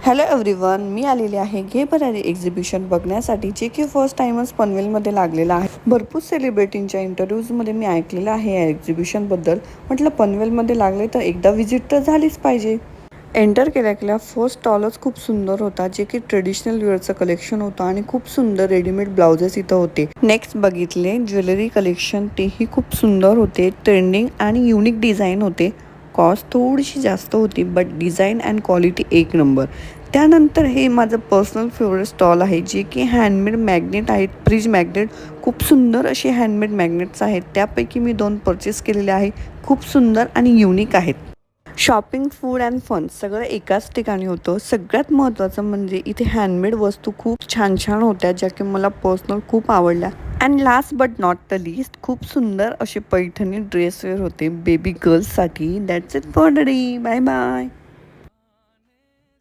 Hello everyone, मी आलेली आहे घे भरारी एक्झिबिशन बघण्यासाठी, जे की फर्स्ट टाइमच पनवेलमध्ये लागलेलं आहे. भरपूर सेलिब्रिटींच्या इंटरव्ह्यूजमध्ये मी ऐकलेलं आहे या एक्झिबिशनबद्दल. म्हटलं पनवेलमध्ये लागले तर एकदा व्हिजिट तर झालीच पाहिजे. एंटर केल्या फर्स्ट स्टॉलच खूप सुंदर होता, जे की ट्रेडिशनल वेअरचं कलेक्शन होतं आणि खूप सुंदर रेडीमेड ब्लाउजेस इथं होते. नेक्स्ट बघितले ज्वेलरी कलेक्शन, तेही खूप सुंदर होते. ट्रेंडिंग आणि युनिक डिझाईन होते. कॉस्ट थोडीशी जास्त होती, बट डिझाईन अँड क्वालिटी एक नंबर. त्यानंतर हे माझं पर्सनल फेवरेट स्टॉल आहे, जे की हँडमेड मॅग्नेट आहेत. फ्रीज मॅग्नेट खूप सुंदर असे हँडमेड मॅग्नेट्स आहेत. त्यापैकी मी 2 परचेस केलेले आहे. खूप सुंदर आणि युनिक आहेत. शॉपिंग, फूड अँड फन सगळं एकाच ठिकाणी होतं. सगळ्यात महत्त्वाचं म्हणजे इथे हँडमेड वस्तू खूप छान छान होत्या, ज्या की मला पर्सनल खूप आवडल्या. And last but not the least, खूप सुंदर असे पैठणी ड्रेसवेअर होते बेबी गर्ल्ससाठी. That's it for the day. Bye bye.